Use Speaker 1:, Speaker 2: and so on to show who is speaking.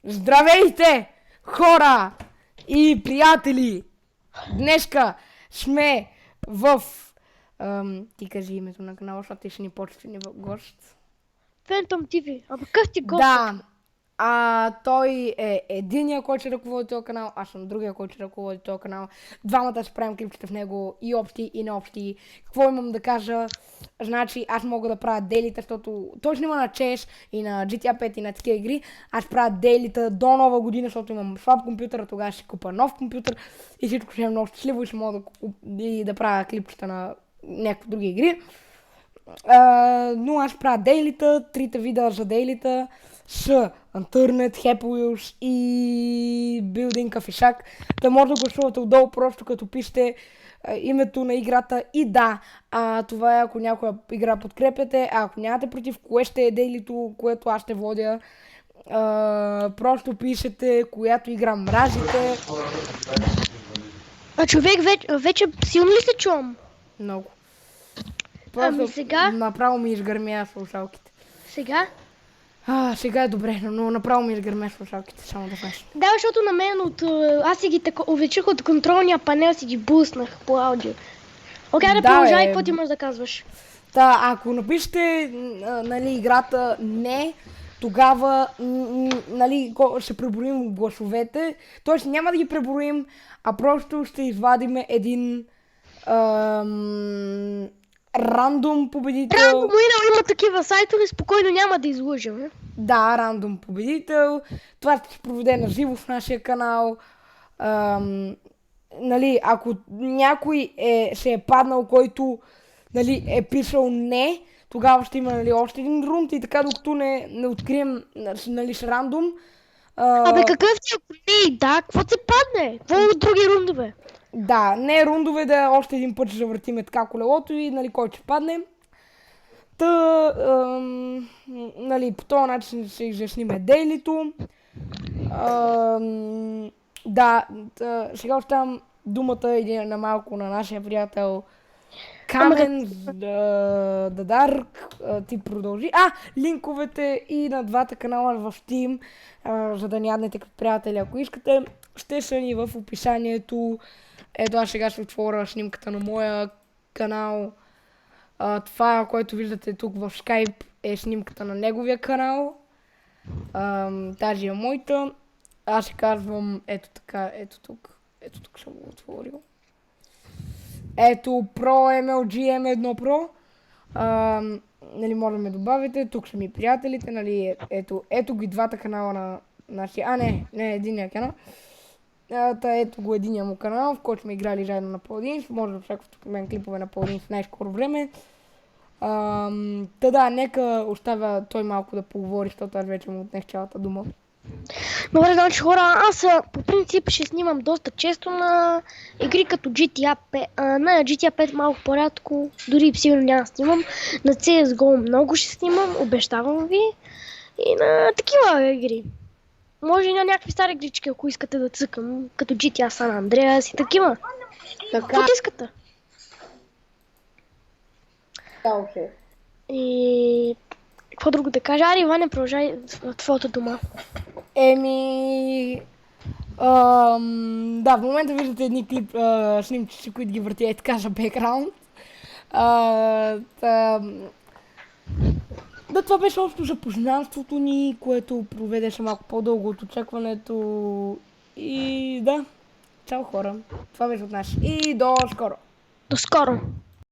Speaker 1: Здравейте, хора и приятели! Днеска сме в... ти кажи името на канала, защото ти ще ни почти гост.
Speaker 2: Phantom TV. Ама какъв ти гост?
Speaker 1: Да, той е единия, който ще ръководи този канал, аз съм другия, който ще ръководи този канал. Двамата ще правим клипчета в него, и общи, и необщи. Какво имам да кажа? Значи, аз мога да правя дейлита, защото той снима на CES и на GTA 5 и на такива игри. Аз правя дейлита до нова година, защото имам слаб компютър, тогава ще купа нов компютър и всичко ще е много щастливо и ще мога да правя клипчета на някакви други игри. Но аз правя дейлита, трите видеа за дейлита с Unturned, Happy Wheels и Building Coffee Shack. Да може да гласувате отдолу, просто като пишете името на играта и да, това е ако някоя игра подкрепяте, а ако нямате против кое ще е дейлито, което аз ще водя, просто пишете която игра мразите.
Speaker 2: А човек вече силно ли се чувам?
Speaker 1: Много.
Speaker 2: Ами сега?
Speaker 1: Направо ми изгърмя слушалките.
Speaker 2: Сега?
Speaker 1: Сега е добре, но направо ми изгърмя слушалките, само да кажа.
Speaker 2: Да, защото на мен аз си ги увеличих от контролния панел, си ги буснах по аудио. Окей, да продължай, какво ти можеш да казваш?
Speaker 1: Да, ако напишете играта не, тогава ще преброим гласовете. Тоест няма да ги преброим, а просто ще извадим един рандом победител.
Speaker 2: Рандом има такива сайтове, спокойно няма да излъжем.
Speaker 1: Да, рандом победител. Това ще се проведе на живо в нашия канал. Ако някой се е паднал, който е писал не, тогава ще има още един рунд и така докато не открием с рандом.
Speaker 2: Абе какъв ти ако не, да, какво се падне? Какво от други рундове?
Speaker 1: Да, не рундове, да още един път ще завъртиме така колелото и който ще падне. По този начин ще изясниме дейлито. Да, сега оставям думата на малко на нашия приятел Камен да Дарк. Ти продължи. Линковете и на двата канала в Steam, за да ни яднете като приятели, ако искате, ще са ни в описанието. Ето аз сега ще отворя снимката на моя канал. Това, което виждате тук в Skype, е снимката на неговия канал. Тази е моята. Аз ще казвам ето така, ето тук съм го отворил. Ето Pro MLG M1 Pro. Може да ме добавите, тук са ми приятелите, ето ги двата канала на нашия, не единия канал. Ето го единия му канал, в който сме играли заедно на Paladins. Може да очаквате от мен клипове на Paladins в най-скоро време. Нека оставя той малко да поговори, защото аз вече му отнех цялата дума.
Speaker 2: Добре, значи хора, аз по принцип ще снимам доста често на игри като GTA 5, на GTA 5 малко по-рядко, дори сигурно няма да снимам. На CSGO много ще снимам, обещавам ви. И на такива игри. Може и на някакви стари игрички, ако искате да цъкам, като GTA San Andreas и такива. Какво искате? И... какво друго да кажа? Ари, Иване, продължай твоята дума.
Speaker 1: Да, в момента виждате едни снимчици, които ги върти така за бекграунд. Това беше общо за познанството ни, което проведеше малко по-дълго от очакването. И да, чао хора, това беше от нас и до скоро.
Speaker 2: До скоро!